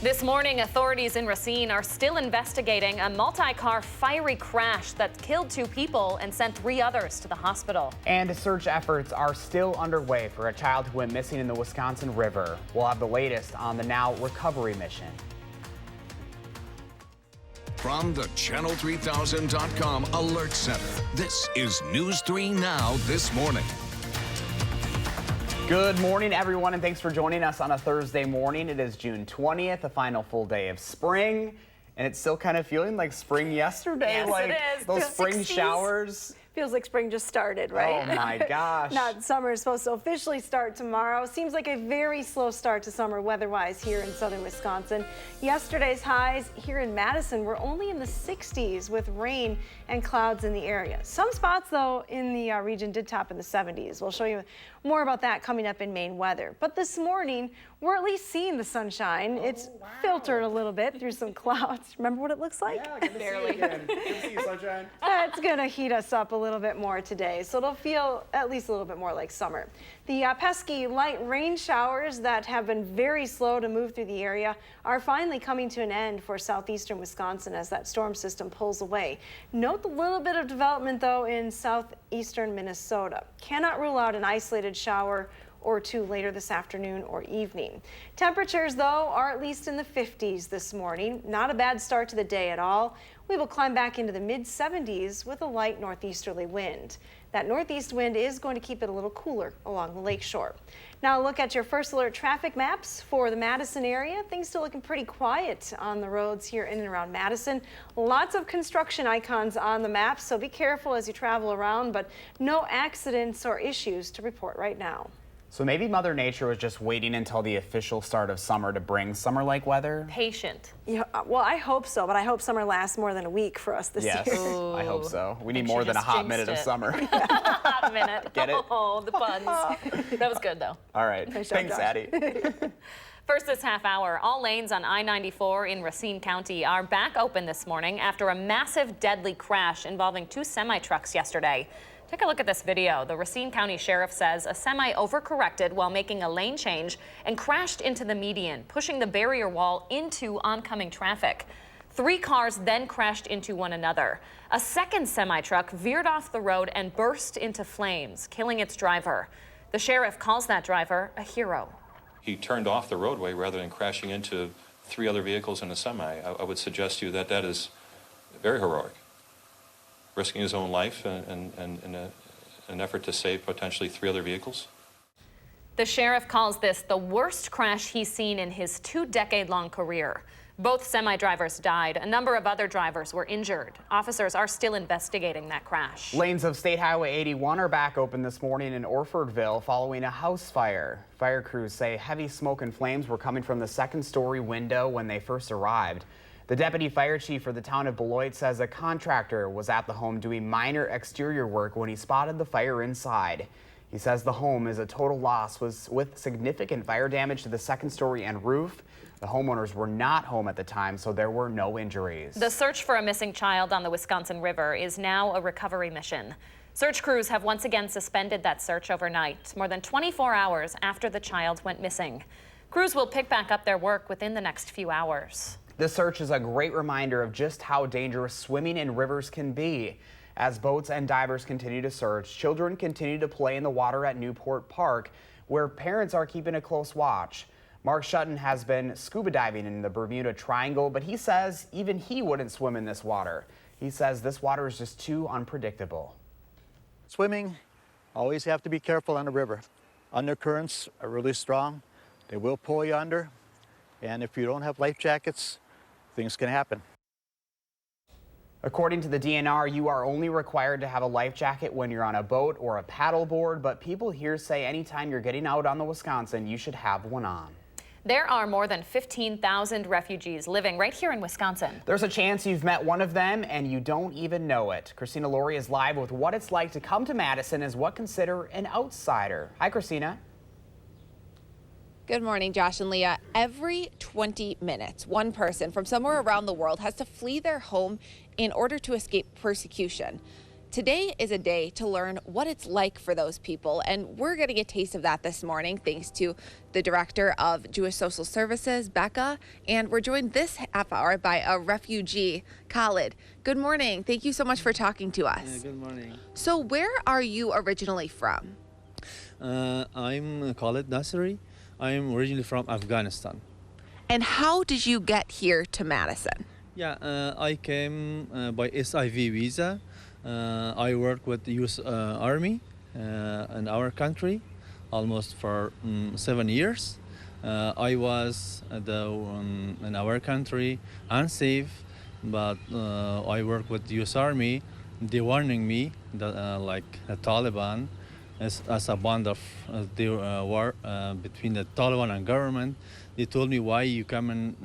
This morning, authorities in Racine are still investigating a multi-car fiery crash that killed 2 people and sent 3 others to the hospital. And search efforts are still underway for a child who went missing in the Wisconsin River. We'll have the latest on the now recovery mission. From the Channel3000.com Alert Center, this is News 3 Now this morning. Good morning, everyone, and thanks for joining us on a Thursday morning. It is June 20th, the final full day of spring, and it's still kind of feeling like spring yesterday. Yes, like it is. those Feels spring 60s. Showers. Feels like spring just started, right? Oh my gosh. Now, summer is supposed to officially start tomorrow. Seems like a very slow start to summer weather-wise here in southern Wisconsin. Yesterday's highs here in Madison were only in the 60s with rain and clouds in the area. Some spots, though, in the region did top in the 70s. We'll show you more about that coming up in Maine weather. But this morning, we're at least seeing the sunshine. It's filtered a little bit through some clouds. Remember what it looks like? Yeah, good to see you again. Good to see you, sunshine. It's going to heat us up a little bit more today, so it'll feel at least a little bit more like summer. The pesky light rain showers that have been very slow to move through the area are finally coming to an end for southeastern Wisconsin as that storm system pulls away. Note the little bit of development, though, in southeastern Minnesota. Cannot rule out an isolated shower or 2 later this afternoon or evening. Temperatures, though, are at least in the 50s this morning. Not a bad start to the day at all. We will climb back into the mid-70s with a light northeasterly wind. That northeast wind is going to keep it a little cooler along the lakeshore. Now look at your first alert traffic maps for the Madison area. Things still looking pretty quiet on the roads here in and around Madison. Lots of construction icons on the maps, so be careful as you travel around, but no accidents or issues to report right now. So maybe Mother Nature was just waiting until the official start of summer to bring summer-like weather? Patient. Yeah, well, I hope so, but I hope summer lasts more than a week for us this Yes, year. I hope so. We need She more than a just hot jinxed minute of it. summer. Hot minute. Get it? Oh, the puns. That was good, though. All right. Nice job, Thanks, Josh. Addie. First this half hour, all lanes on I-94 in Racine County are back open this morning after a massive deadly crash involving 2 semi-trucks yesterday. Take a look at this video. The Racine County Sheriff says a semi overcorrected while making a lane change and crashed into the median, pushing the barrier wall into oncoming traffic. 3 cars then crashed into one another. A second semi-truck veered off the road and burst into flames, killing its driver. The sheriff calls that driver a hero. He turned off the roadway rather than crashing into 3 other vehicles and a semi. I would suggest to you that that is very heroic, risking his own life in an effort to save potentially 3 other vehicles. The sheriff calls this the worst crash he's seen in his 2-decade-long career. Both semi-drivers died. A number of other drivers were injured. Officers are still investigating that crash. Lanes of State Highway 81 are back open this morning in Orfordville following a house fire. Fire crews say heavy smoke and flames were coming from the 2nd-story window when they first arrived. The deputy fire chief for the town of Beloit says a contractor was at the home doing minor exterior work when he spotted the fire inside. He says the home is a total loss with significant fire damage to the 2nd story and roof. The homeowners were not home at the time, so there were no injuries. The search for a missing child on the Wisconsin River is now a recovery mission. Search crews have once again suspended that search overnight, more than 24 hours after the child went missing. Crews will pick back up their work within the next few hours. This search is a great reminder of just how dangerous swimming in rivers can be. As boats and divers continue to search, children continue to play in the water at Newport Park, where parents are keeping a close watch. Mark Shutton has been scuba diving in the Bermuda Triangle, but he says even he wouldn't swim in this water. He says this water is just too unpredictable. Swimming, always have to be careful on the river. Undercurrents are really strong. They will pull you under, and if you don't have life jackets, things can happen. According to the DNR, you are only required to have a life jacket when you're on a boat or a paddleboard, but people here say anytime you're getting out on the Wisconsin, you should have one on. There are more than 15,000 refugees living right here in Wisconsin. There's a chance you've met one of them and you don't even know it. Christina Laurie is live with what it's like to come to Madison as what consider an outsider. Hi, Christina. Good morning, Josh and Leah. Every 20 minutes, one person from somewhere around the world has to flee their home in order to escape persecution. today is a day to learn what it's like for those people, and we're getting a taste of that this morning thanks to the Director of Jewish Social Services, Becca, and we're joined this half hour by a refugee, Khalid. Good morning. Thank you so much for talking to us. Yeah, good morning. So where are you originally from? I'm Khalid Nasri. I'm originally from Afghanistan. And how did you get here to Madison? Yeah, I came by SIV visa. I work with the U.S. Army in our country almost for 7 years. I was in our country unsafe, but I work with the U.S. Army. They warning me that like the Taliban as a bond of the war between the Taliban and government. They told me why you come and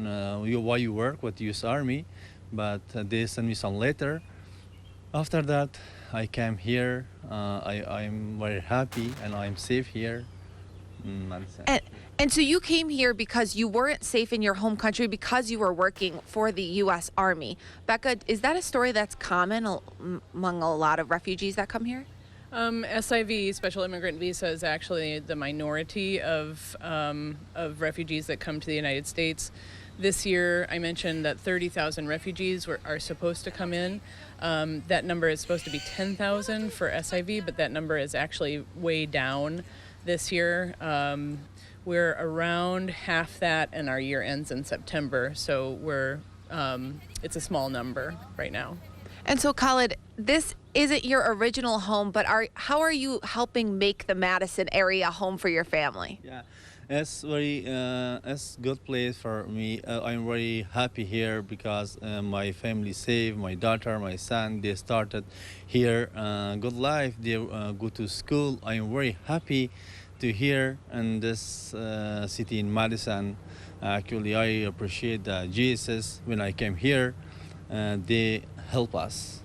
why you work with the U.S. Army, but they sent me some letter. After that, I came here. I'm very happy and I'm safe here in Madison. And so you came here because you weren't safe in your home country because you were working for the U.S. Army. Becca, is that a story that's common among a lot of refugees that come here? SIV, Special Immigrant Visa, is actually the minority of refugees that come to the United States. This year, I mentioned that 30,000 refugees are supposed to come in. That number is supposed to be 10,000 for SIV, but that number is actually way down this year. We're around half that, and our year ends in September, so it's a small number right now. And so, Khalid, this isn't your original home, but how are you helping make the Madison area home for your family? Yeah, it's good place for me. I'm very happy here because my family safe. My daughter, my son, they started here. Good life. They go to school. I'm very happy to here in this city in Madison. Actually, I appreciate Jesus when I came here. They help us.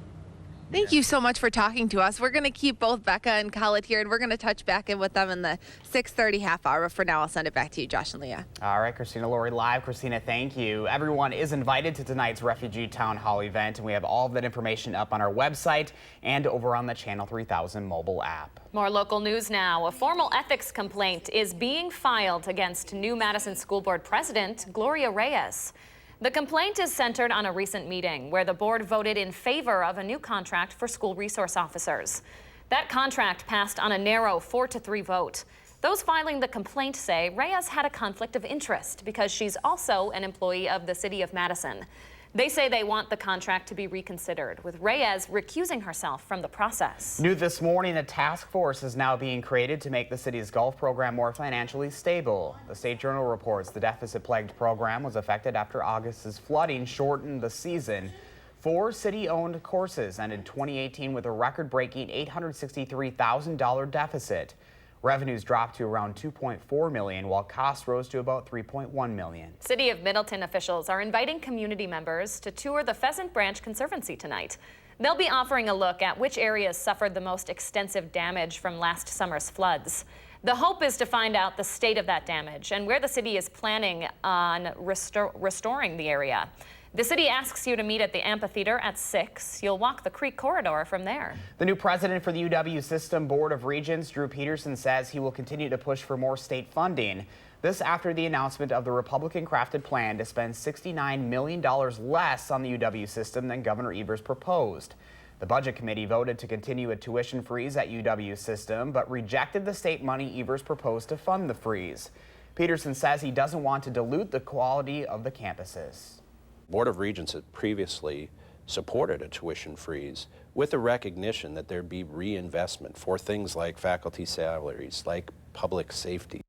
Thank you so much for talking to us. We're going to keep both Becca and Khalid here, and we're going to touch back in with them in the 6:30 half hour. But for now, I'll send it back to you, Josh and Leah. All right, Christina Lori live. Christina, thank you. Everyone is invited to tonight's Refugee Town Hall event, and we have all of that information up on our website and over on the Channel 3000 mobile app. More local news now. A formal ethics complaint is being filed against new Madison School Board President Gloria Reyes. The complaint is centered on a recent meeting where the board voted in favor of a new contract for school resource officers. That contract passed on a narrow 4-3 vote. Those filing the complaint say Reyes had a conflict of interest because she's also an employee of the city of Madison. They say they want the contract to be reconsidered, with Reyes recusing herself from the process. New this morning, a task force is now being created to make the city's golf program more financially stable. The State Journal reports the deficit-plagued program was affected after August's flooding shortened the season. 4 city-owned courses ended 2018 with a record-breaking $863,000 deficit. Revenues dropped to around $2.4 million, while costs rose to about $3.1 million. City of Middleton officials are inviting community members to tour the Pheasant Branch Conservancy tonight. They'll be offering a look at which areas suffered the most extensive damage from last summer's floods. The hope is to find out the state of that damage and where the city is planning on restoring the area. The city asks you to meet at the amphitheater at 6. You'll walk the creek corridor from there. The new president for the UW System Board of Regents, Drew Peterson, says he will continue to push for more state funding. This after the announcement of the Republican-crafted plan to spend $69 million less on the UW system than Governor Evers proposed. The Budget Committee voted to continue a tuition freeze at UW system, but rejected the state money Evers proposed to fund the freeze. Peterson says he doesn't want to dilute the quality of the campuses. Board of Regents had previously supported a tuition freeze with the recognition that there'd be reinvestment for things like faculty salaries, like public safety.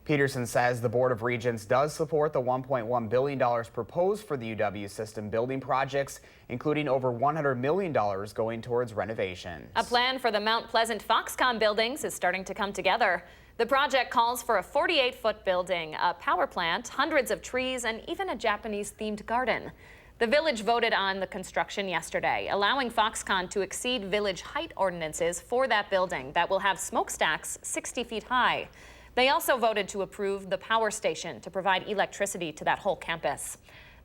Peterson says the Board of Regents does support the $1.1 billion proposed for the UW system building projects, including over $100 million going towards renovations. A plan for the Mount Pleasant Foxconn buildings is starting to come together. The project calls for a 48-foot building, a power plant, hundreds of trees, and even a Japanese-themed garden. The village voted on the construction yesterday, allowing Foxconn to exceed village height ordinances for that building that will have smokestacks 60 feet high. They also voted to approve the power station to provide electricity to that whole campus.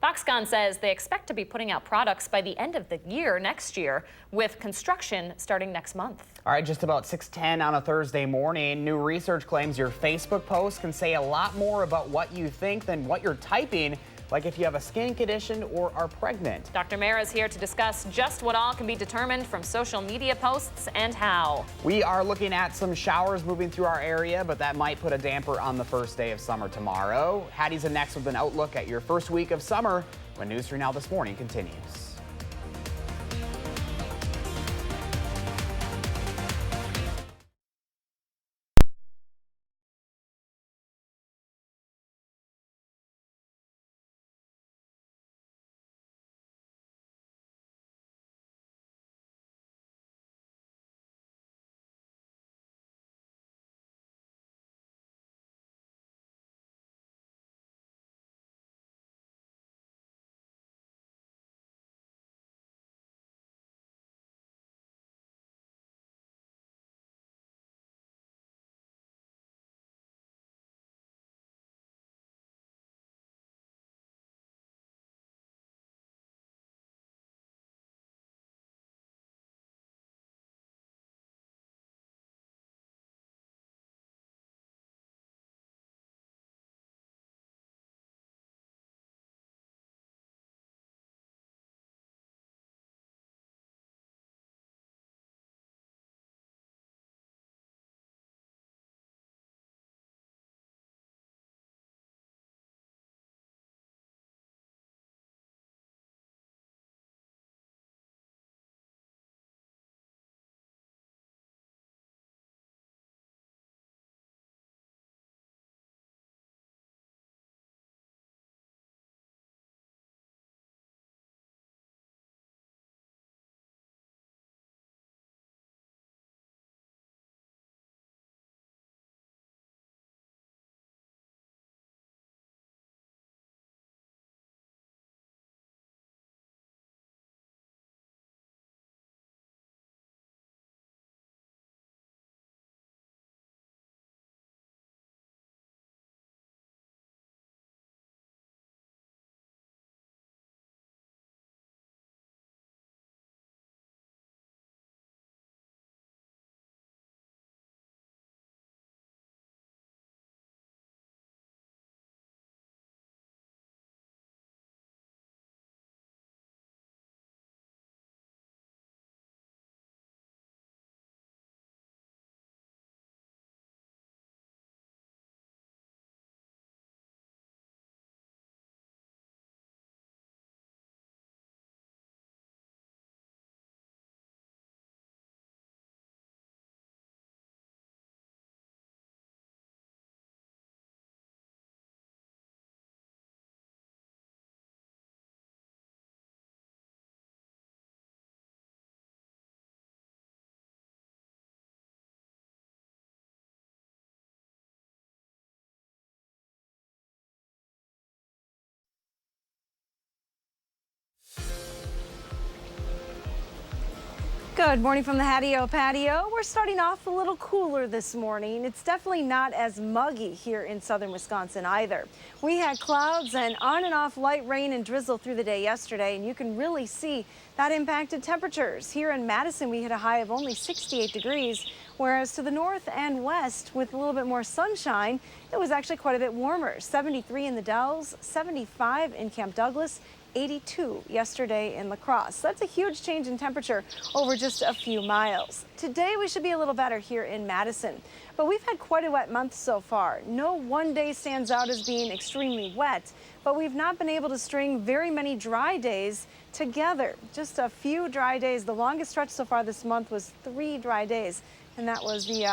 Foxconn says they expect to be putting out products by the end of the year next year, with construction starting next month. All right, just about 6:10 on a Thursday morning. New research claims your Facebook post can say a lot more about what you think than what you're typing, like if you have a skin condition or are pregnant. Dr. Mara is here to discuss just what all can be determined from social media posts and how. We are looking at some showers moving through our area, but that might put a damper on the first day of summer tomorrow. Hattie's in next with an outlook at your first week of summer when News 3 Now This Morning continues. Good morning from the Hattie-O patio. We're starting off a little cooler this morning. It's definitely not as muggy here in southern Wisconsin either. We had clouds and on and off light rain and drizzle through the day yesterday, and you can really see that impacted temperatures. Here in Madison, we hit a high of only 68 degrees, whereas to the north and west, with a little bit more sunshine, it was actually quite a bit warmer. 73 in the Dells, 75 in Camp Douglas, 82 yesterday in La Crosse. That's a huge change in temperature over just a few miles. Today we should be a little better here in Madison, but we've had quite a wet month so far. No one day stands out as being extremely wet, but we've not been able to string very many dry days together. Just a few dry days. The longest stretch so far this month was 3 dry days, and that was the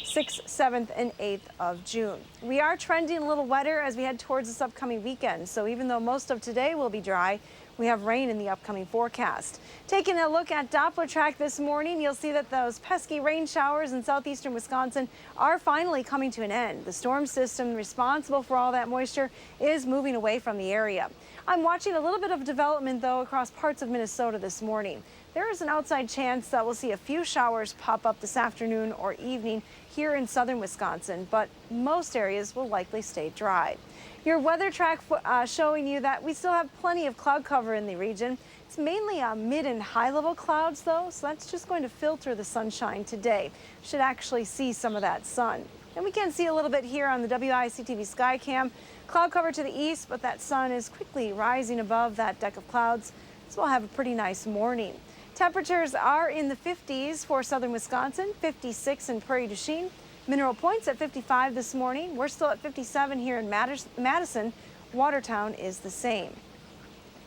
6th, 7th, and 8th of June. We are trending a little wetter as we head towards this upcoming weekend. So even though most of today will be dry, we have rain in the upcoming forecast. Taking a look at Doppler track this morning, you'll see that those pesky rain showers in southeastern Wisconsin are finally coming to an end. The storm system responsible for all that moisture is moving away from the area. I'm watching a little bit of development, though, across parts of Minnesota this morning. There is an outside chance that we'll see a few showers pop up this afternoon or evening here in southern Wisconsin, but most areas will likely stay dry. Your weather track showing you that we still have plenty of cloud cover in the region. It's mainly mid and high level clouds though, so that's just going to filter the sunshine today. Should actually see some of that sun. And we can see a little bit here on the WISC-TV Skycam. Cloud cover to the east, but that sun is quickly rising above that deck of clouds. So we'll have a pretty nice morning. Temperatures are in the 50s for southern Wisconsin, 56 in Prairie du Chien. Mineral Point's at 55 this morning. We're still at 57 here in Madison. Watertown is the same.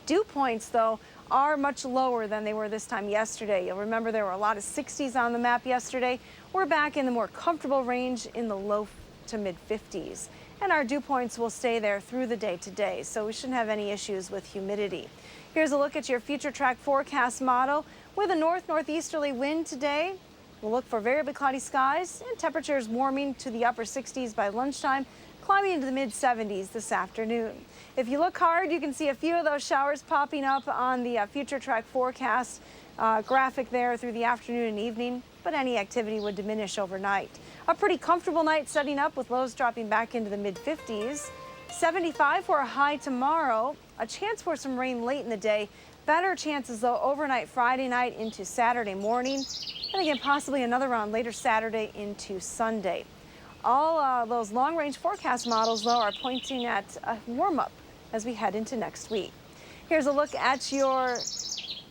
Dew points, though, are much lower than they were this time yesterday. You'll remember there were a lot of 60s on the map yesterday. We're back in the more comfortable range in the low to mid 50s. And our dew points will stay there through the day today, so we shouldn't have any issues with humidity. Here's a look at your future track forecast model. With a northeasterly wind today, we'll look for variably cloudy skies and temperatures warming to the upper 60s by lunchtime, climbing into the mid 70s this afternoon. If you look hard, you can see a few of those showers popping up on the future track forecast graphic there through the afternoon and evening, but any activity would diminish overnight. A pretty comfortable night setting up with lows dropping back into the mid 50s. 75 for a high tomorrow. A chance for some rain late in the day. Better chances though overnight Friday night into Saturday morning. And again, possibly another round later Saturday into Sunday. All those long-range forecast models, though, are pointing at a warm-up as we head into next week. Here's a look at your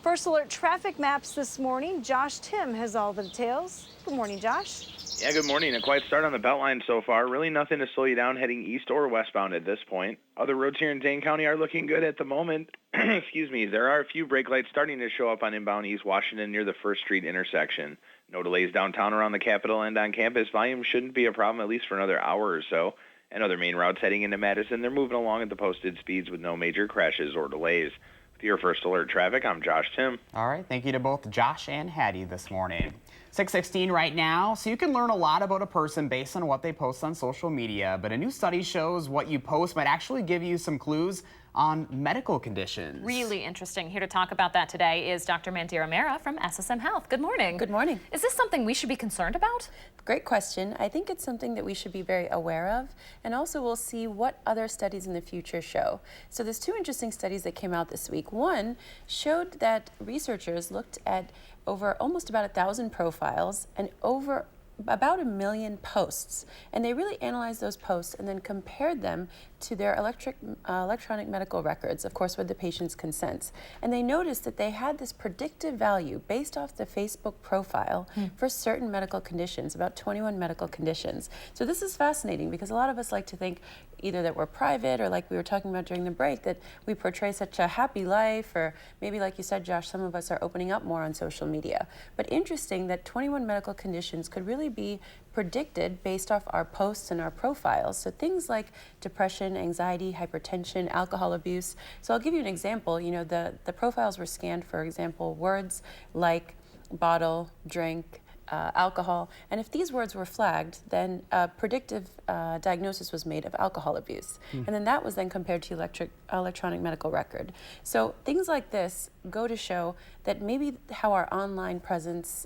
first alert traffic maps this morning. Josh Tim has all the details. Good morning, Josh. Yeah, good morning. A quiet start on the Beltline so far. Really nothing to slow you down heading east or westbound at this point. Other roads here in Dane County are looking good at the moment. Excuse me. There are a few brake lights starting to show up on inbound East Washington near the 1st Street intersection. No delays downtown around the Capitol and on campus. Volume shouldn't be a problem at least for another hour or so. And other main routes heading into Madison, they're moving along at the posted speeds with no major crashes or delays. With your first alert traffic, I'm Josh Tim. All right, thank you to both Josh and Hattie this morning. 6:16 right now, so you can learn a lot about a person based on what they post on social media, but a new study shows what you post might actually give you some clues on medical conditions. Really interesting. Here to talk about that today is Dr. Mandira Mehra from SSM Health. Good morning. Good morning. Is this something we should be concerned about? Great question. I think it's something that we should be very aware of, and also we'll see what other studies in the future show. So there's two interesting studies that came out this week. One showed that researchers looked at over almost about 1,000 profiles and over about 1 million posts, and they really analyzed those posts and then compared them to their electronic medical records, of course with the patient's consent. And they noticed that they had this predictive value based off the Facebook profile for certain medical conditions, about 21 medical conditions. So this is fascinating because a lot of us like to think either that we're private or, like we were talking about during the break, that we portray such a happy life, or maybe like you said, Josh, some of us are opening up more on social media. But interesting that 21 medical conditions could really be predicted based off our posts and our profiles. So things like depression, anxiety, hypertension, alcohol abuse. So I'll give you an example. You know, the profiles were scanned, for example, words like bottle, drink, alcohol, and if these words were flagged, then a predictive diagnosis was made of alcohol abuse. And then that was then compared to electronic medical record. So things like this go to show that maybe how our online presence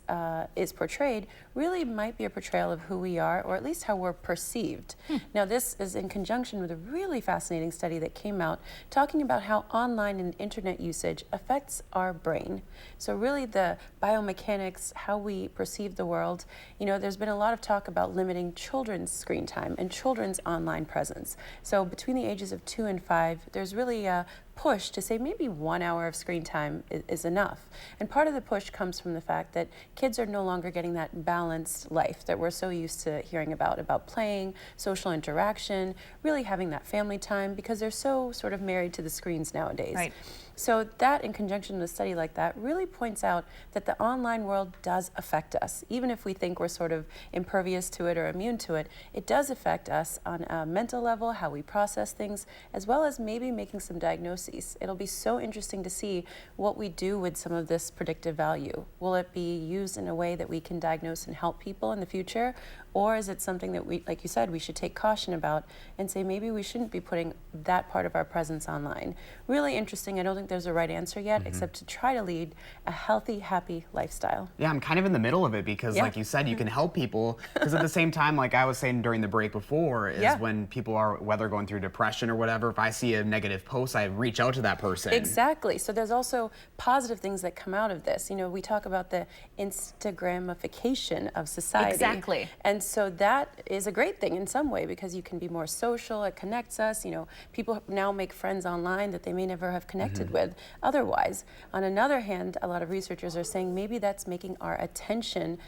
is portrayed really might be a portrayal of who we are, or at least how we're perceived. Now this is in conjunction with a really fascinating study that came out talking about how online and internet usage affects our brain. So really the biomechanics, how we perceive the world. You know, there's been a lot of talk about limiting children's screen time and children's online presence. So between the ages of 2 and 5, there's really a push to say maybe 1 hour of screen time is enough. And part of the push comes from the fact that kids are no longer getting that balanced life that we're so used to hearing about playing, social interaction, really having that family time, because they're so sort of married to the screens nowadays. Right. So that, in conjunction with a study like that, really points out that the online world does affect us. Even if we think we're sort of impervious to it or immune to it, it does affect us on a mental level, how we process things, as well as maybe making some diagnoses. It'll be so interesting to see what we do with some of this predictive value. Will it be used in a way that we can diagnose and help people in the future? Or is it something that we, like you said, we should take caution about and say maybe we shouldn't be putting that part of our presence online? Really interesting. I don't think there's a right answer yet, except to try to lead a healthy, happy lifestyle. Yeah, I'm kind of in the middle of it because, like you said, you can help people. Because at the same time, like I was saying during the break before, is when people are, whether going through depression or whatever, if I see a negative post, I reach out to that person. Exactly. So there's also positive things that come out of this. You know, we talk about the Instagramification of society. Exactly. And so that is a great thing in some way because you can be more social. It connects us. You know, people now make friends online that they may never have connected with otherwise. On another hand, a lot of researchers are saying maybe that's making our attention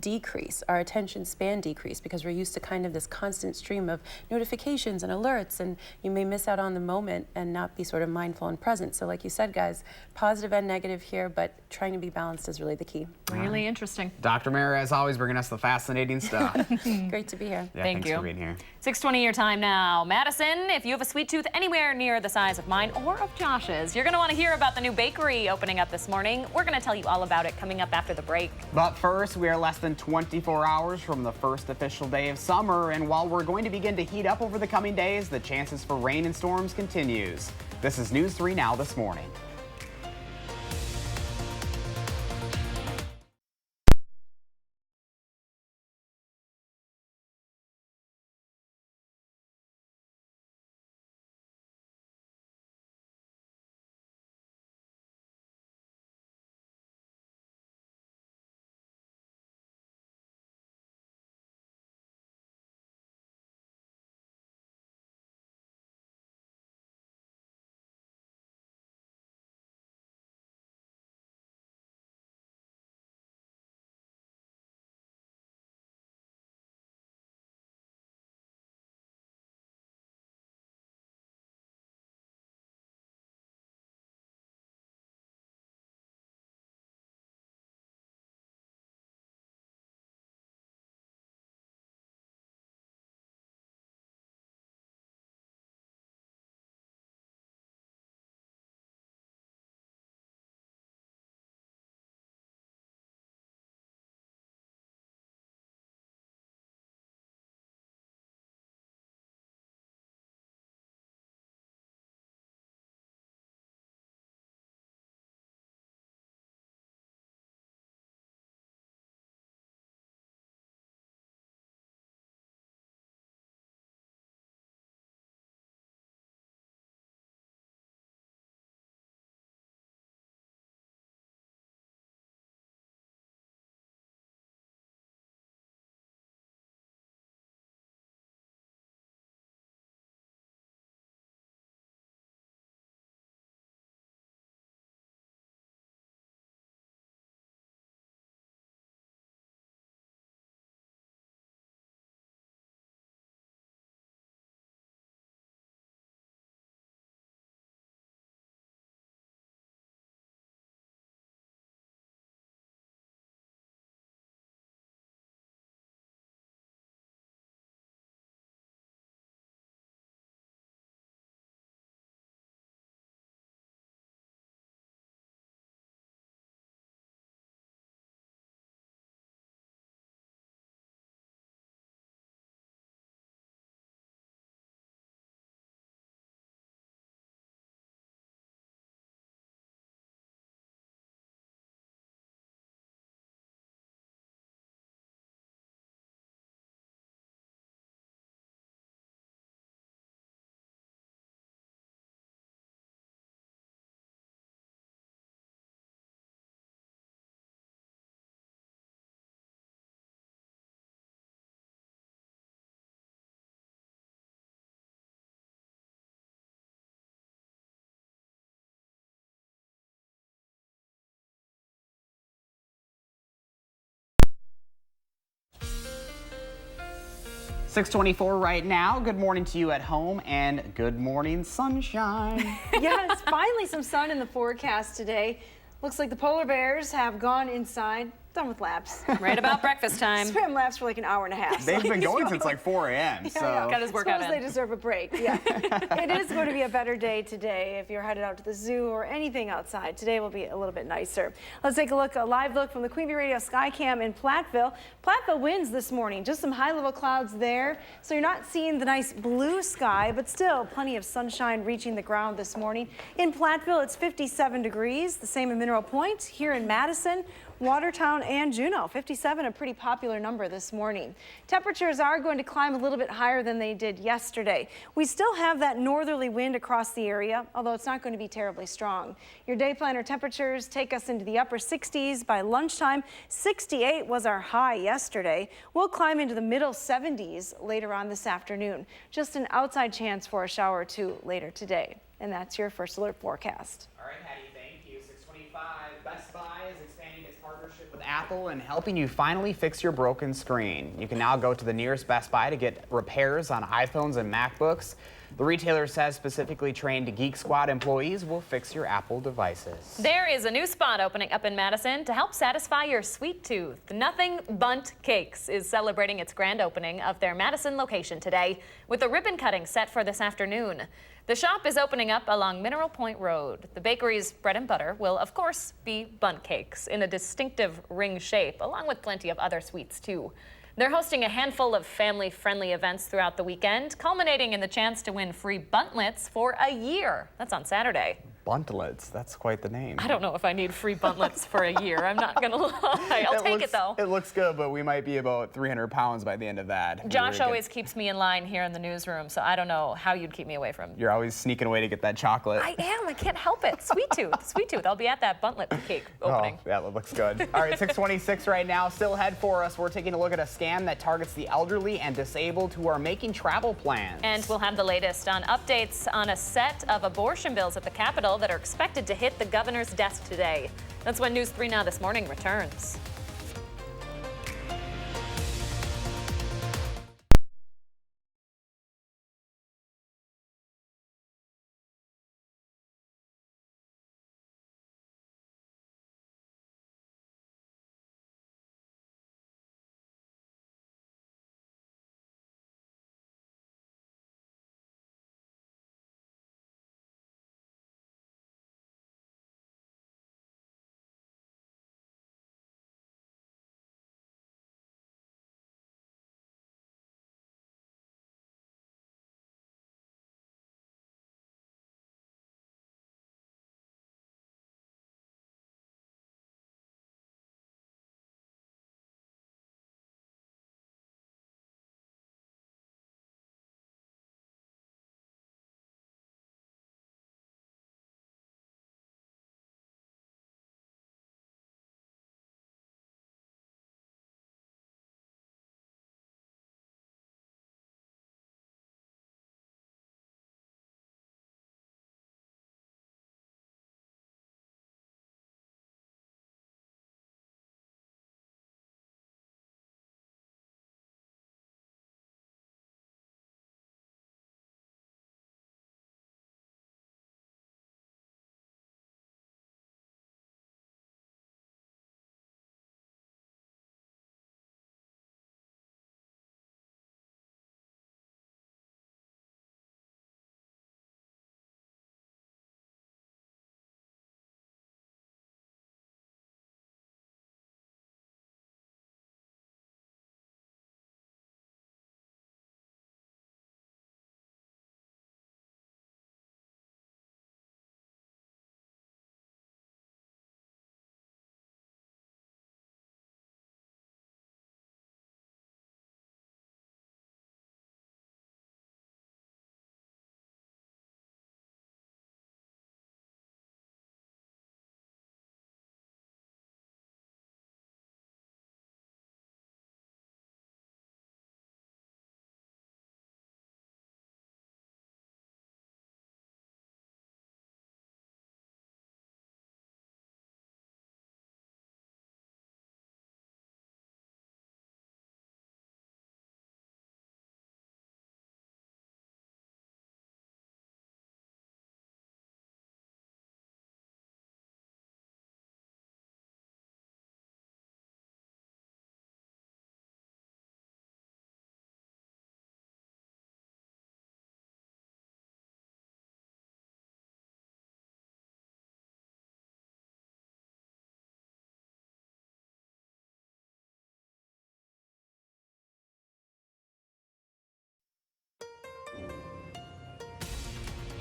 decrease, our attention span decrease, because we're used to kind of this constant stream of notifications and alerts, and you may miss out on the moment and not be sort of mindful and present. So like you said, guys, positive and negative here, but trying to be balanced is really the key. Really interesting. Dr. Mara, as always, bringing us the fascinating stuff. Great to be here. Yeah, Thank thanks you. for being here. 6:20 your time now. Madison, if you have a sweet tooth anywhere near the size of mine or of Josh's, you're going to want to hear about the new bakery opening up this morning. We're going to tell you all about it coming up after the break. But first, we are less than 24 hours from the first official day of summer, and while we're going to begin to heat up over the coming days, the chances for rain and storms continues. This is News 3 Now this morning. .24 right now. Good morning to you at home and good morning, sunshine. Yes, finally some sun in the forecast today. Looks like the polar bears have gone inside. done with laps. Right about breakfast time. Swim laps for like an hour and a half. They've been going since like 4 a.m. So Got his workout in. They deserve a break. Yeah. It is going to be a better day today if you're headed out to the zoo or anything outside. Today will be a little bit nicer. Let's take a live look from the Queen Bee Radio Skycam in Platteville. Platteville winds this morning. Just some high-level clouds there, so you're not seeing the nice blue sky, but still plenty of sunshine reaching the ground this morning. In Platteville, it's 57 degrees, the same in Mineral Point. Here in Madison, Watertown, and Juneau, 57, a pretty popular number this morning. Temperatures are going to climb a little bit higher than they did yesterday. We still have that northerly wind across the area, although it's not going to be terribly strong. Your day planner temperatures take us into the upper 60s by lunchtime. 68 was our high yesterday. We'll climb into the middle 70s later on this afternoon. Just an outside chance for a shower or two later today. And that's your First Alert forecast. All right, Hattie, thank you. 625. Best Buy is expanding its partnership with Apple and helping you finally fix your broken screen. You can now go to the nearest Best Buy to get repairs on iPhones and MacBooks. The retailer says specifically trained Geek Squad employees will fix your Apple devices. There is a new spot opening up in Madison to help satisfy your sweet tooth. Nothing Bundt Cakes is celebrating its grand opening of their Madison location today with a ribbon cutting set for this afternoon. The shop is opening up along Mineral Point Road. The bakery's bread and butter will, of course, be Bundt Cakes in a distinctive ring shape, along with plenty of other sweets, too. They're hosting a handful of family-friendly events throughout the weekend, culminating in the chance to win free buntlets for a year. That's on Saturday. Buntlets, that's quite the name. I don't know if I need free buntlets for a year. I'm not gonna lie. I'll take it though. It looks good, but we might be about 300 pounds by the end of that. Josh always keeps me in line here in the newsroom, so I don't know how you'd keep me away from. You're always sneaking away to get that chocolate. I am. I can't help it. Sweet tooth. Sweet tooth. I'll be at that buntlet cake opening. Oh, yeah, that looks good. All right, 626 right now. Still ahead for us. We're taking a look at a scam that targets the elderly and disabled who are making travel plans. And we'll have the latest on updates on a set of abortion bills at the Capitol that are expected to hit the governor's desk today. That's when News 3 Now This Morning returns.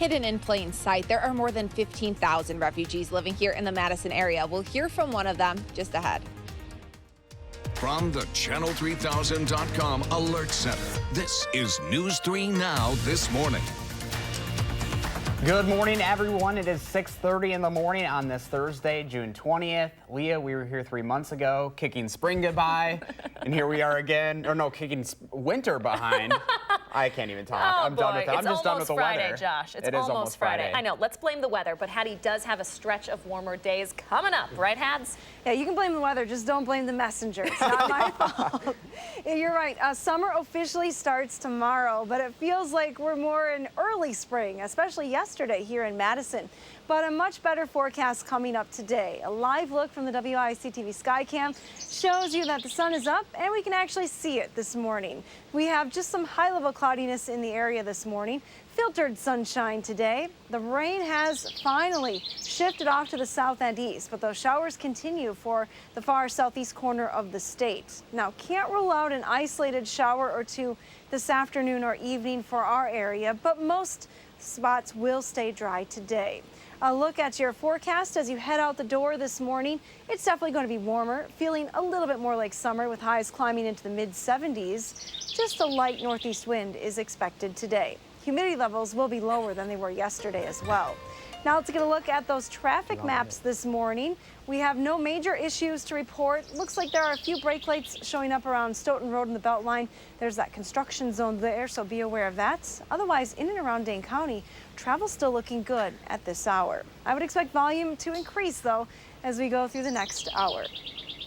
hidden in plain sight. There are more than 15,000 refugees living here in the Madison area. We'll hear from one of them just ahead. From the Channel3000.com Alert Center, this is News 3 Now this morning. Good morning, everyone. It is 6:30 in the morning on this Thursday, June 20th. Leah, we were here 3 months ago, kicking spring goodbye, and here we are again. Or no, kicking winter behind. I can't even talk. Oh, I'm done with that. I'm just done with the Friday, weather. Josh. It's It is almost Friday. I know. Let's blame the weather, but Hattie does have a stretch of warmer days coming up, right, Hads? Yeah, you can blame the weather, just don't blame the messenger. It's not my fault. Yeah, you're right. Summer officially starts tomorrow, but it feels like we're more in early spring, especially yesterday here in Madison. But a much better forecast coming up today. A live look from the WISC-TV Skycam shows you that the sun is up and we can actually see it this morning. We have just some high-level cloudiness in the area this morning. Filtered sunshine today. The rain has finally shifted off to the south and east, but those showers continue for the far southeast corner of the state. Now, can't rule out an isolated shower or two this afternoon or evening for our area, but most spots will stay dry today. A look at your forecast as you head out the door this morning. It's definitely going to be warmer, feeling a little bit more like summer with highs climbing into the mid-70s. Just a light northeast wind is expected today. Humidity levels will be lower than they were yesterday as well. Now let's get a look at those traffic maps this morning. We have no major issues to report. Looks like there are a few brake lights showing up around Stoughton Road in the Beltline. There's that construction zone there, so be aware of that. Otherwise, in and around Dane County, travel's still looking good at this hour. I would expect volume to increase, though, as we go through the next hour.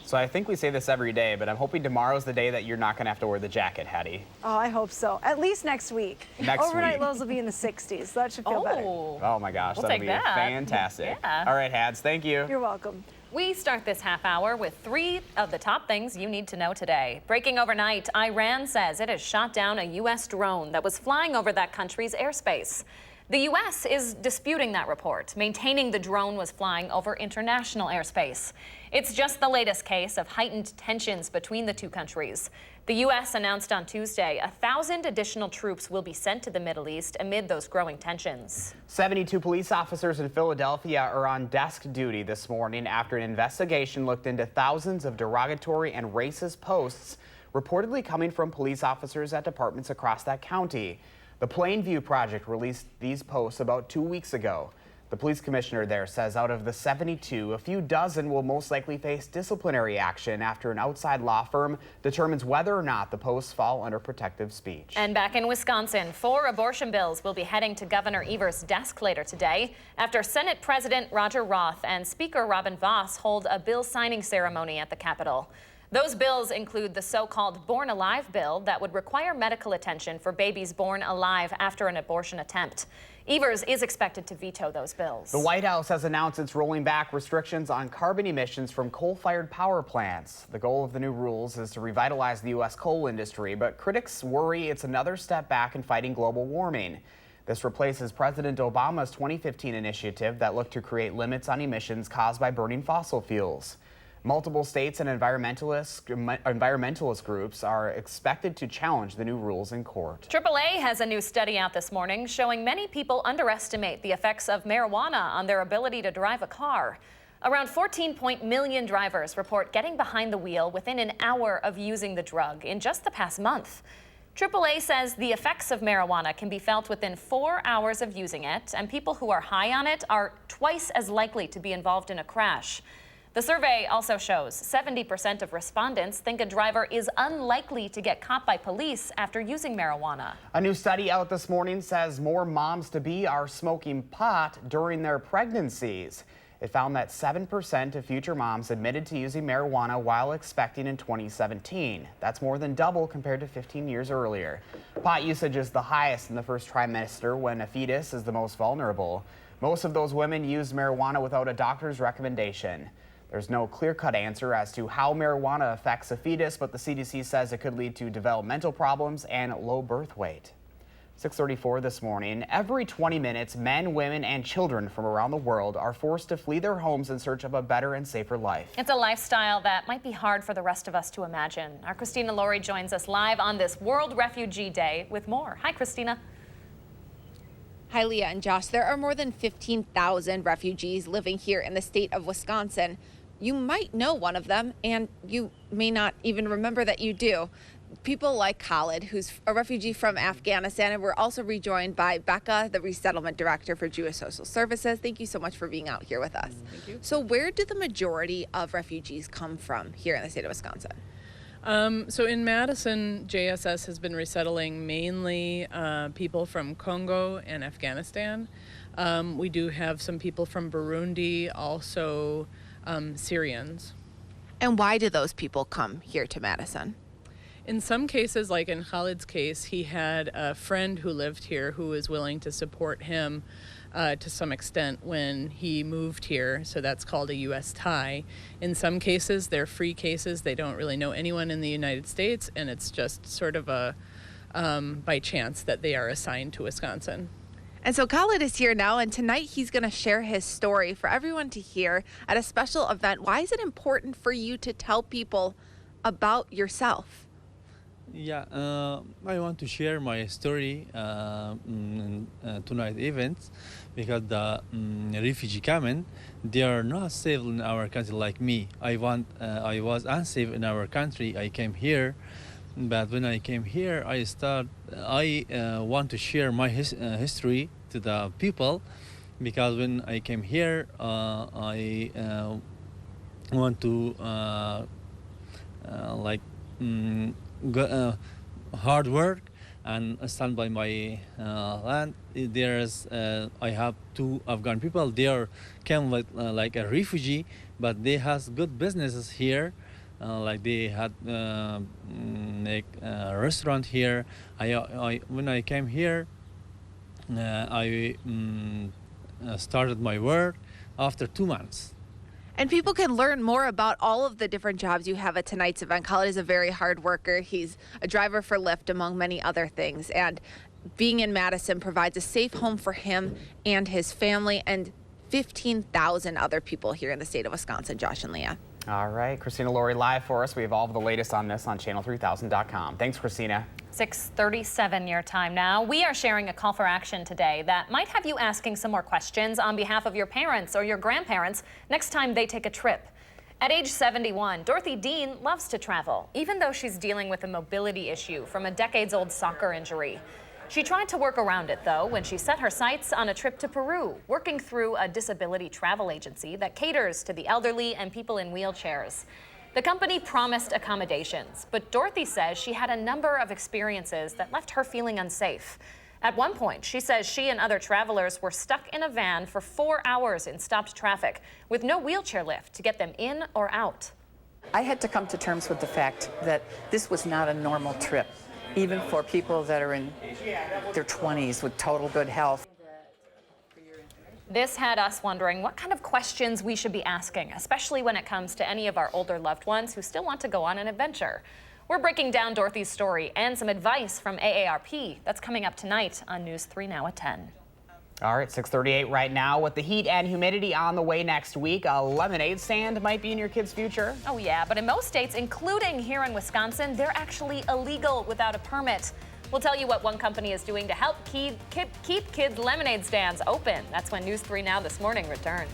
So I think we say this every day, but I'm hoping tomorrow's the day that you're not going to have to wear the jacket, Hattie. Oh, I hope so. At least next week. Overnight lows will be in the 60s, so that should feel better. Oh my gosh, that'll take be that. fantastic. Yeah. All right, Hads, thank you. You're welcome. We start this half hour with 3 of the top things you need to know today. Breaking overnight, Iran says it has shot down a U.S. drone that was flying over that country's airspace. The U.S. is disputing that report, maintaining the drone was flying over international airspace. It's just the latest case of heightened tensions between the two countries. The U.S. announced on Tuesday 1,000 additional troops will be sent to the Middle East amid those growing tensions. 72 police officers in Philadelphia are on desk duty this morning after an investigation looked into thousands of derogatory and racist posts reportedly coming from police officers at departments across that county. The Plainview Project released these posts about 2 weeks ago. The police commissioner there says out of the 72, a few dozen will most likely face disciplinary action after an outside law firm determines whether or not the posts fall under protective speech. And back in Wisconsin, 4 abortion bills will be heading to Governor Evers' desk later today after Senate President Roger Roth and Speaker Robin Vos hold a bill signing ceremony at the Capitol. Those bills include the so-called Born Alive bill that would require medical attention for babies born alive after an abortion attempt. Evers is expected to veto those bills. The White House has announced it's rolling back restrictions on carbon emissions from coal-fired power plants. The goal of the new rules is to revitalize the U.S. coal industry, but critics worry it's another step back in fighting global warming. This replaces President Obama's 2015 initiative that looked to create limits on emissions caused by burning fossil fuels. Multiple states and environmentalist groups are expected to challenge the new rules in court. AAA has a new study out this morning showing many people underestimate the effects of marijuana on their ability to drive a car. Around 14 million drivers report getting behind the wheel within an hour of using the drug in just the past month. AAA says the effects of marijuana can be felt within 4 hours of using it, and people who are high on it are twice as likely to be involved in a crash. The survey also shows 70% of respondents think a driver is unlikely to get caught by police after using marijuana. A new study out this morning says more moms-to-be are smoking pot during their pregnancies. It found that 7% of future moms admitted to using marijuana while expecting in 2017. That's more than double compared to 15 years earlier. Pot usage is the highest in the first trimester when a fetus is the most vulnerable. Most of those women used marijuana without a doctor's recommendation. There's no clear-cut answer as to how marijuana affects a fetus, but the CDC says it could lead to developmental problems and low birth weight. 6:34 this morning. Every 20 minutes, men, women, and children from around the world are forced to flee their homes in search of a better and safer life. It's a lifestyle that might be hard for the rest of us to imagine. Our Christina Laurie joins us live on this World Refugee Day with more. Hi, Christina. Hi, Leah and Josh. There are more than 15,000 refugees living here in the state of Wisconsin. You might know one of them, and you may not even remember that you do. People like Khalid, who's a refugee from Afghanistan, and we're also rejoined by Becca, the Resettlement Director for Jewish Social Services. Thank you so much for being out here with us. Thank you. So where do the majority of refugees come from here in the state of Wisconsin? So in Madison, JSS has been resettling mainly people from Congo and Afghanistan. We do have some people from Burundi, also Syrians. And why do those people come here to Madison? In some cases, like in Khalid's case, he had a friend who lived here who was willing to support him to some extent when he moved here, so that's called a U.S. tie. In some cases, they're free cases. They don't really know anyone in the United States, and it's just sort of a by chance that they are assigned to Wisconsin. And so Khalid is here now, and tonight he's going to share his story for everyone to hear at a special event. Why is it important for you to tell people about yourself? Yeah, I want to share my story in tonight events because the refugee coming, they are not safe in our country like me. I was unsafe in our country. I came here, but when I came here, I want to share my history to the people because when I came here, I want to hard work and stand by my land. I have two Afghan people. They came like a refugee, but they has good businesses here. Like they had make a restaurant here. When I came here, I started my work after 2 months. And people can learn more about all of the different jobs you have at tonight's event. Khalid is a very hard worker. He's a driver for Lyft, among many other things. And being in Madison provides a safe home for him and his family and 15,000 other people here in the state of Wisconsin. Josh and Leah. All right, Christina Laurie live for us. We have all of the latest on this on channel3000.com. Thanks, Christina. 6:37 your time now. We are sharing a call for action today that might have you asking some more questions on behalf of your parents or your grandparents next time they take a trip. At age 71, Dorothy Dean loves to travel, even though she's dealing with a mobility issue from a decades-old soccer injury. She tried to work around it, though, when she set her sights on a trip to Peru, working through a disability travel agency that caters to the elderly and people in wheelchairs. The company promised accommodations, but Dorothy says she had a number of experiences that left her feeling unsafe. At one point, she says she and other travelers were stuck in a van for 4 hours in stopped traffic with no wheelchair lift to get them in or out. I had to come to terms with the fact that this was not a normal trip, even for people that are in their 20s with total good health. This had us wondering what kind of questions we should be asking, especially when it comes to any of our older loved ones who still want to go on an adventure. We're breaking down Dorothy's story and some advice from AARP. That's coming up tonight on News 3 Now at 10. All right, 6:38 right now. With the heat and humidity on the way next week, a lemonade stand might be in your kid's future. Oh yeah, but in most states, including here in Wisconsin, they're actually illegal without a permit. We'll tell you what one company is doing to help keep kids' lemonade stands open. That's when News 3 Now this morning returns.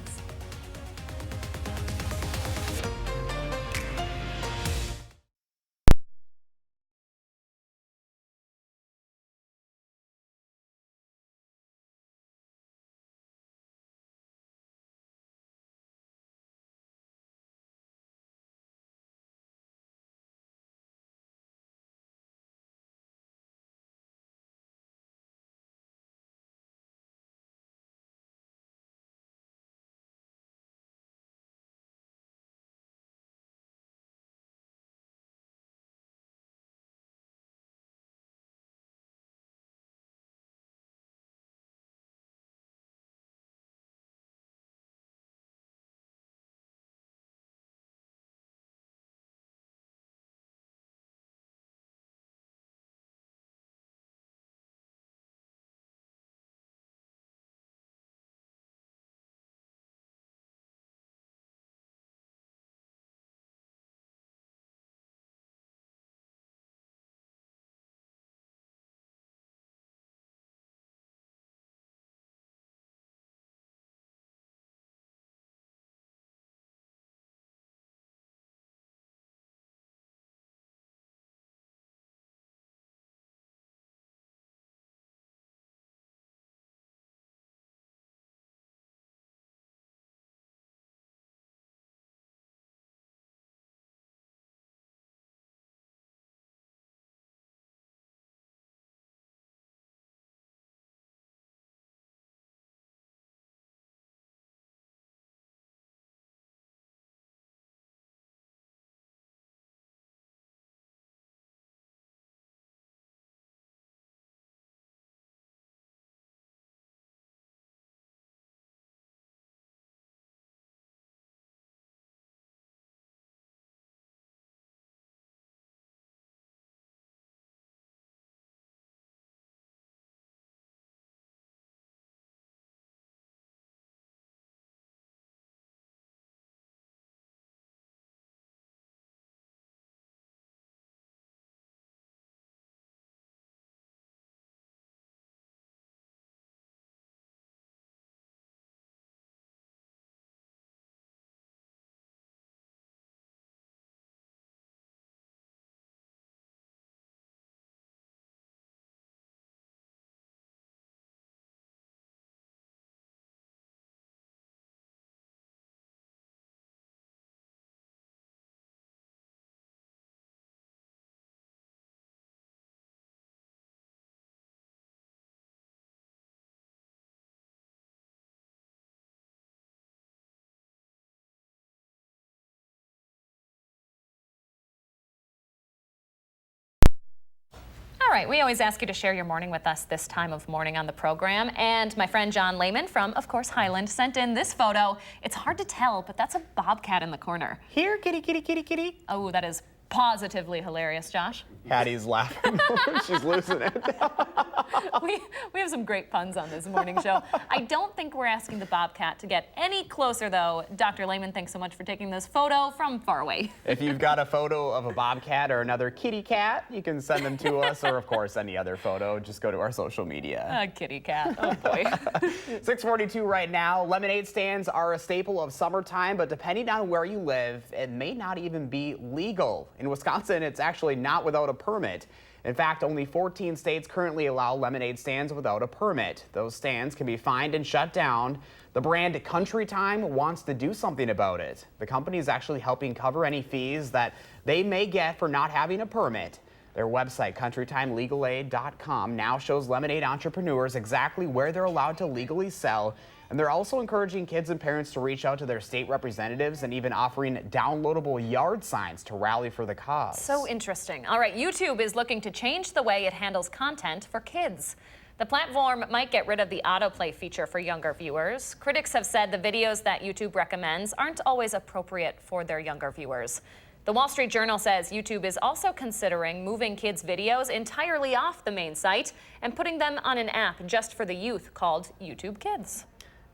right, we always ask you to share your morning with us this time of morning on the program. And my friend John Lehman from, of course, Highland sent in this photo. It's hard to tell, but that's a bobcat in the corner. Here, kitty, kitty, kitty, kitty. Oh, that is positively hilarious, Josh. Hattie's laughing. She's losing it. We have some great puns on this morning show. I don't think we're asking the bobcat to get any closer, though. Dr. Lehman, thanks so much for taking this photo from far away. If you've got a photo of a bobcat or another kitty cat, you can send them to us, or of course any other photo. Just go to our social media. Kitty cat, oh boy. 6:42 right now. Lemonade stands are a staple of summertime, but depending on where you live, it may not even be legal. In Wisconsin, it's actually not without a permit. In fact, only 14 states currently allow lemonade stands without a permit. Those stands can be fined and shut down. The brand Country Time wants to do something about it. The company is actually helping cover any fees that they may get for not having a permit. Their website, countrytimelegalAid.com, now shows lemonade entrepreneurs exactly where they're allowed to legally sell. And they're also encouraging kids and parents to reach out to their state representatives and even offering downloadable yard signs to rally for the cause. So interesting. All right, YouTube is looking to change the way it handles content for kids. The platform might get rid of the autoplay feature for younger viewers. Critics have said the videos that YouTube recommends aren't always appropriate for their younger viewers. The Wall Street Journal says YouTube is also considering moving kids' videos entirely off the main site and putting them on an app just for the youth called YouTube Kids.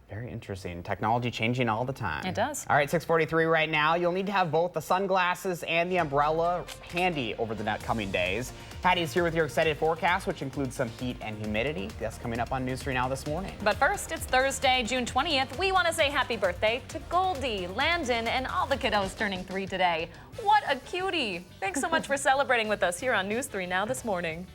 Very interesting. Technology changing all the time. It does. All right, 6:43 right now. You'll need to have both the sunglasses and the umbrella handy over the coming days. Hattie's here with your excited forecast, which includes some heat and humidity. That's coming up on News 3 Now this morning. But first, it's Thursday, June 20th. We want to say happy birthday to Goldie, Landon, and all the kiddos turning 3 today. What a cutie. Thanks so much for celebrating with us here on News 3 Now this morning.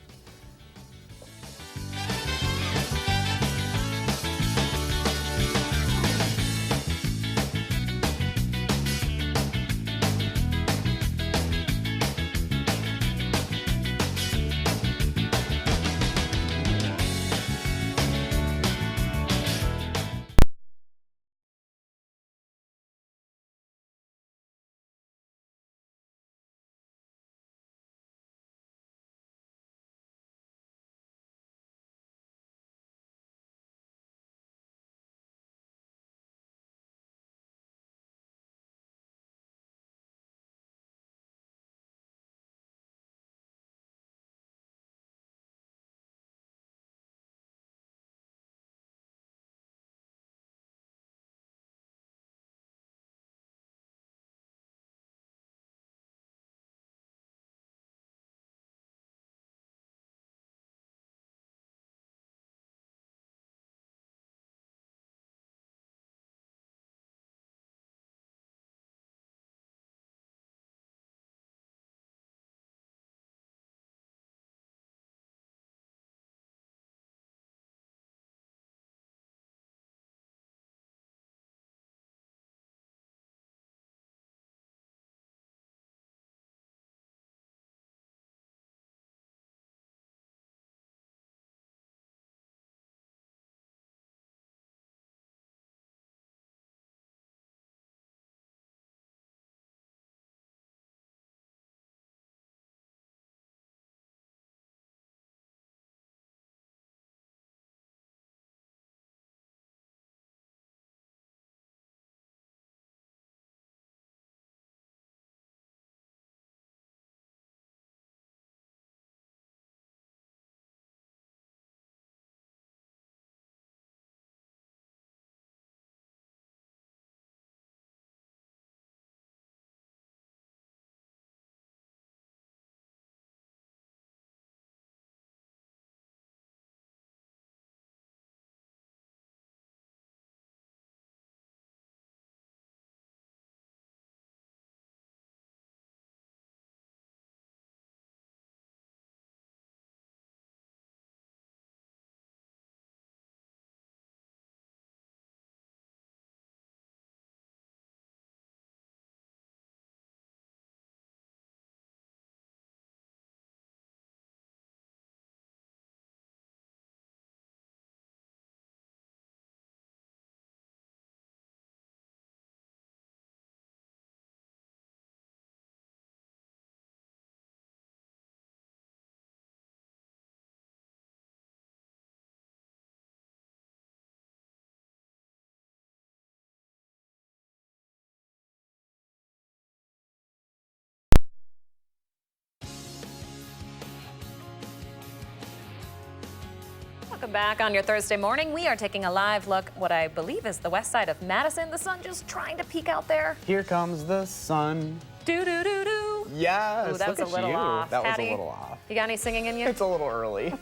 Welcome back on your Thursday morning. We are taking a live look what I believe is the west side of Madison. The sun just trying to peek out there. Here comes the sun. Do-do-do-do. Yes, Ooh, that was look a at little you. off. That was Patty, a little off. You got any singing in you? It's a little early.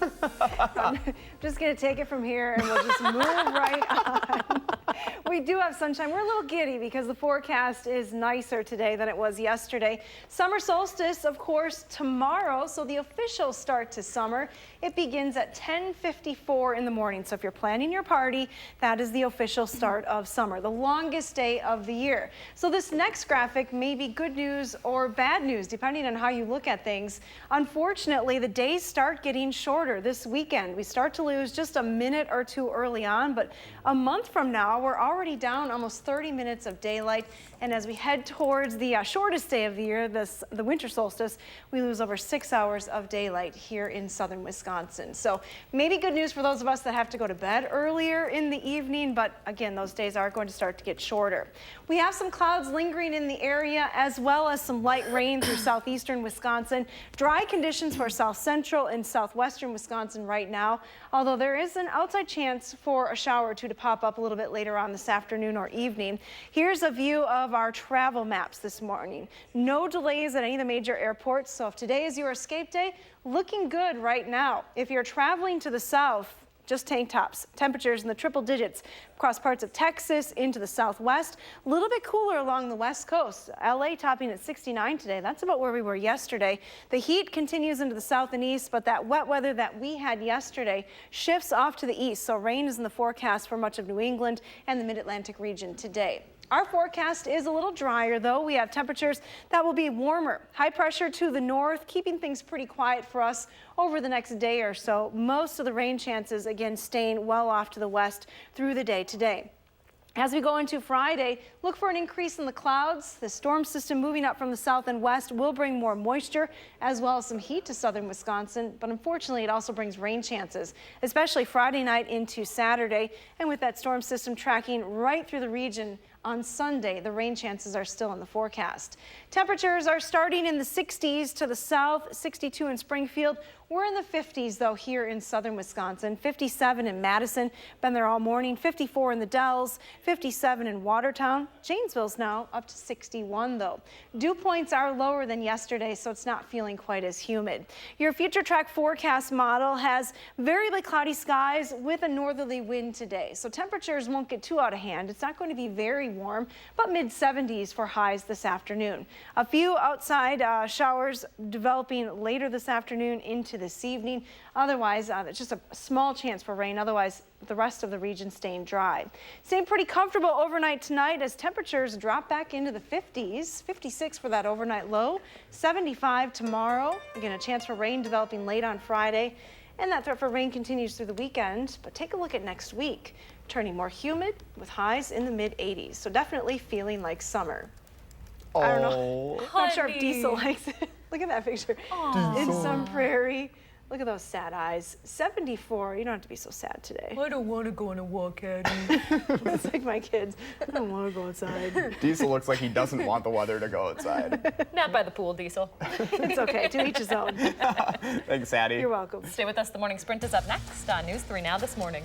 I'm just going to take it from here and we'll just move right on. We do have sunshine. We're a little giddy because the forecast is nicer today than it was yesterday. Summer solstice, of course, tomorrow. So the official start to summer, it begins at 10:54 in the morning. So if you're planning your party, that is the official start of summer, the longest day of the year. So this next graphic may be good news or bad news, depending on how you look at things. Unfortunately, the days start getting shorter this weekend. We start to lose just a minute or two early on, but a month from now, we're already down almost 30 minutes of daylight. And as we head towards the shortest day of the year, the winter solstice, we lose over 6 hours of daylight here in southern Wisconsin. So maybe good news for those of us that have to go to bed earlier in the evening, but again, those days are going to start to get shorter. We have some clouds lingering in the area, as well as some light rain through southeastern Wisconsin. Dry conditions for south central and southwestern Wisconsin right now, although there is an outside chance for a shower or two to pop up a little bit later on this afternoon or evening. Here's a view of our travel maps this morning. No delays at any of the major airports, so if today is your escape day, looking good right now. If you're traveling to the south, just tank tops. Temperatures in the triple digits across parts of Texas into the southwest. A little bit cooler along the west coast. LA topping at 69 today. That's about where we were yesterday. The heat continues into the south and east, but that wet weather that we had yesterday shifts off to the east. So rain is in the forecast for much of New England and the mid-Atlantic region today. Our forecast is a little drier, though. We have temperatures that will be warmer. High pressure to the north, keeping things pretty quiet for us over the next day or so. Most of the rain chances, again, staying well off to the west through the day today. As we go into Friday, look for an increase in the clouds. The storm system moving up from the south and west will bring more moisture as well as some heat to southern Wisconsin. But unfortunately, it also brings rain chances, especially Friday night into Saturday. And with that storm system tracking right through the region on Sunday, the rain chances are still in the forecast. Temperatures are starting in the 60s to the south, 62 in Springfield. We're in the 50s, though, here in southern Wisconsin. 57 in Madison, been there all morning. 54 in the Dells, 57 in Watertown. Janesville's now up to 61, though. Dew points are lower than yesterday, so it's not feeling quite as humid. Your future track forecast model has variably cloudy skies with a northerly wind today, so temperatures won't get too out of hand. It's not going to be very warm, but mid-70s for highs this afternoon. A few outside showers developing later this afternoon into this evening. Otherwise, it's just a small chance for rain. Otherwise, the rest of the region staying dry. Staying pretty comfortable overnight tonight as temperatures drop back into the 50s. 56 for that overnight low. 75 tomorrow. Again, a chance for rain developing late on Friday. And that threat for rain continues through the weekend. But take a look at next week. Turning more humid with highs in the mid-80s. So definitely feeling like summer. Oh, I don't know. Not sure if honey. Diesel likes it. Look at that picture. In some prairie. Look at those sad eyes. 74. You don't have to be so sad today. I don't want to go on a walk, Eddie. It's like my kids. I don't want to go outside. Diesel looks like he doesn't want the weather to go outside. Not by the pool, Diesel. It's okay. To each his own. Thanks, Addie. You're welcome. Stay with us. The Morning Sprint is up next on News 3 Now this morning.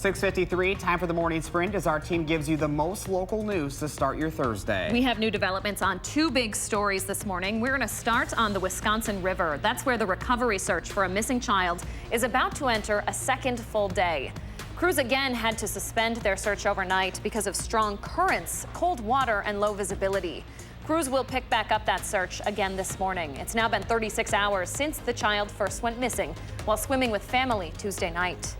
6:53, time for the morning sprint as our team gives you the most local news to start your Thursday. We have new developments on two big stories this morning. We're going to start on the Wisconsin River. That's where the recovery search for a missing child is about to enter a second full day. Crews again had to suspend their search overnight because of strong currents, cold water, and low visibility. Crews will pick back up that search again this morning. It's now been 36 hours since the child first went missing while swimming with family Tuesday night.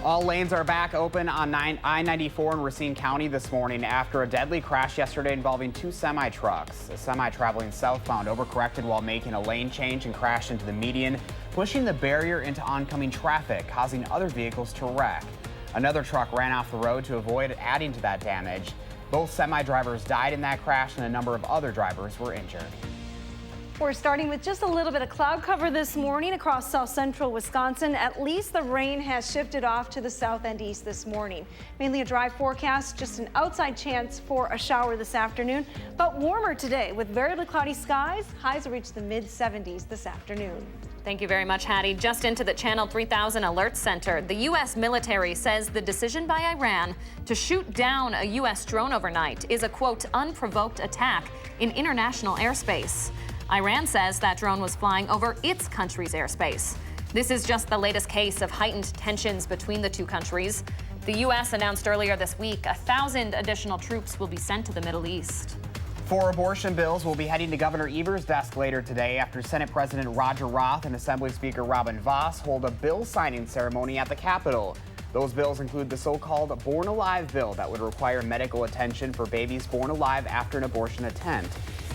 All lanes are back open on I-94 in Racine County this morning after a deadly crash yesterday involving two semi-trucks. A semi traveling southbound overcorrected while making a lane change and crashed into the median, pushing the barrier into oncoming traffic, causing other vehicles to wreck. Another truck ran off the road to avoid adding to that damage. Both semi-drivers died in that crash and a number of other drivers were injured. We're starting with just a little bit of cloud cover this morning across south central Wisconsin. At least the rain has shifted off to the south and east this morning. Mainly a dry forecast, just an outside chance for a shower this afternoon, but warmer today with variably cloudy skies. Highs will reach the mid-70s this afternoon. Thank you very much, Hattie. Just into the Channel 3000 Alert Center. The U.S. military says the decision by Iran to shoot down a U.S. drone overnight is a, quote, unprovoked attack in international airspace. Iran says that drone was flying over its country's airspace. This is just the latest case of heightened tensions between the two countries. The U.S. announced earlier this week 1,000 additional troops will be sent to the Middle East. 4 abortion bills will be heading to Governor Evers' desk later today after Senate President Roger Roth and Assembly Speaker Robin Vos hold a bill signing ceremony at the Capitol. Those bills include the so-called Born Alive bill that would require medical attention for babies born alive after an abortion attempt.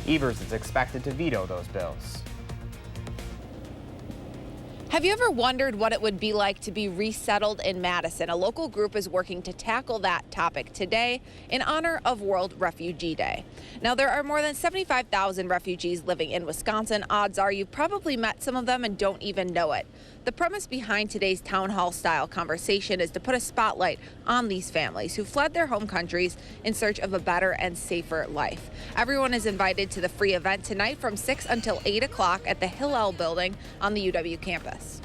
Evers is expected to veto those bills. Have you ever wondered what it would be like to be resettled in Madison? A local group is working to tackle that topic today in honor of World Refugee Day. Now, there are more than 75,000 refugees living in Wisconsin. Odds are you've probably met some of them and don't even know it. The premise behind today's town hall style conversation is to put a spotlight on these families who fled their home countries in search of a better and safer life. Everyone is invited to the free event tonight from 6 until 8 o'clock at the Hillel building on the UW campus.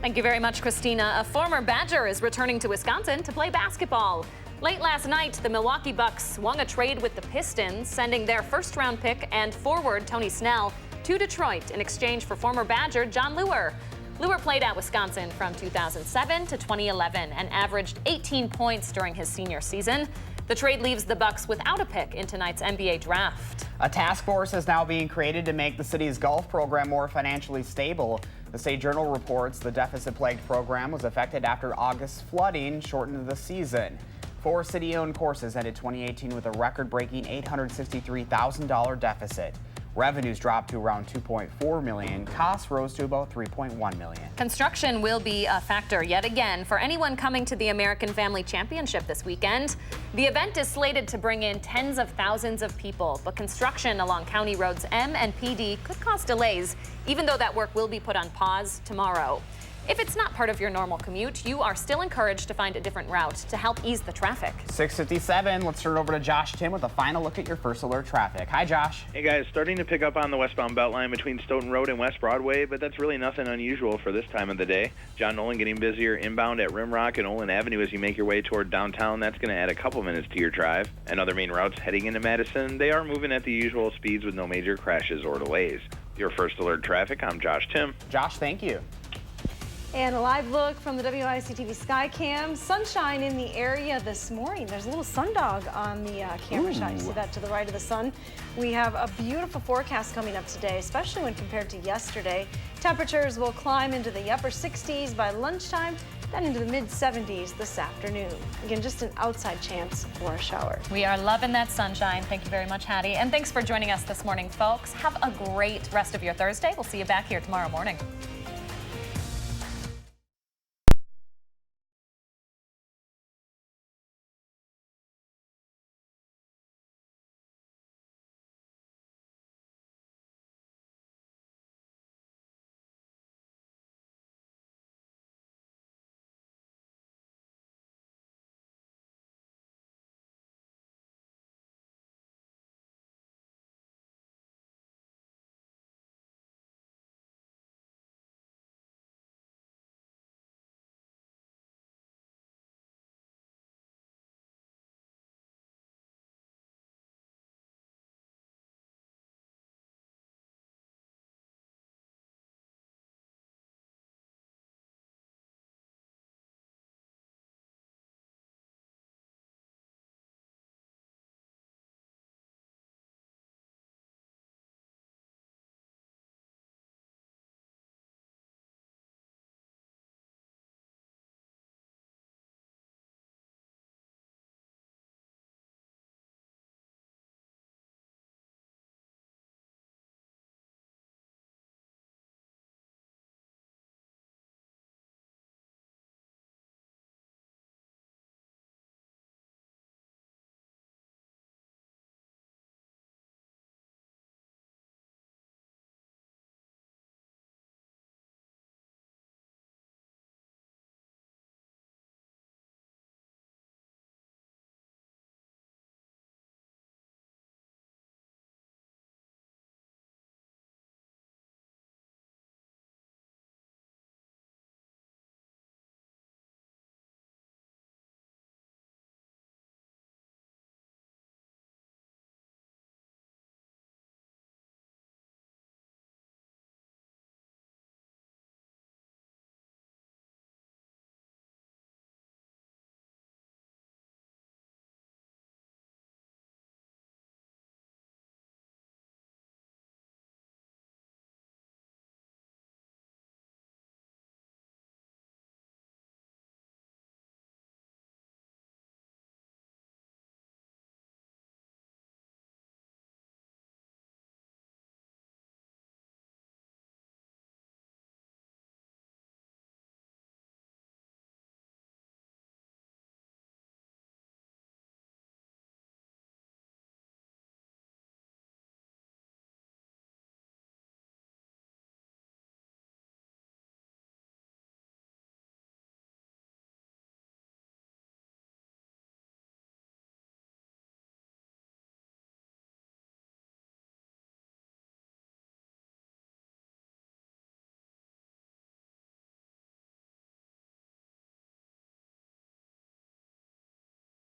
Thank you very much, Christina. A former Badger is returning to Wisconsin to play basketball. Late last night, the Milwaukee Bucks swung a trade with the Pistons, sending their first-round pick and forward Tony Snell to Detroit in exchange for former Badger John Luer. Luer played at Wisconsin from 2007 to 2011 and averaged 18 points during his senior season. The trade leaves the Bucks without a pick in tonight's NBA draft. A task force is now being created to make the city's golf program more financially stable. The State Journal reports the deficit-plagued program was affected after August flooding shortened the season. 4 city-owned courses ended 2018 with a record-breaking $863,000 deficit. Revenues dropped to around $2.4 million. Costs rose to about $3.1 million. Construction will be a factor yet again for anyone coming to the American Family Championship this weekend. The event is slated to bring in tens of thousands of people, but construction along County Roads M and PD could cause delays, even though that work will be put on pause tomorrow. If it's not part of your normal commute, you are still encouraged to find a different route to help ease the traffic. 6:57, let's turn it over to Josh Tim with a final look at your first alert traffic. Hi, Josh. Hey guys, starting to pick up on the westbound Beltline between Stoughton Road and West Broadway, but that's really nothing unusual for this time of the day. John Nolan getting busier inbound at Rimrock and Olin Avenue as you make your way toward downtown. That's going to add a couple minutes to your drive. And other main routes heading into Madison, they are moving at the usual speeds with no major crashes or delays. Your first alert traffic, I'm Josh Tim. Josh, thank you. And a live look from the WISC-TV Skycam. Sunshine in the area this morning. There's a little sundog on the camera shot. You see that to the right of the sun. We have a beautiful forecast coming up today, especially when compared to yesterday. Temperatures will climb into the upper 60s by lunchtime, then into the mid-70s this afternoon. Again, just an outside chance for a shower. We are loving that sunshine. Thank you very much, Hattie. And thanks for joining us this morning, folks. Have a great rest of your Thursday. We'll see you back here tomorrow morning.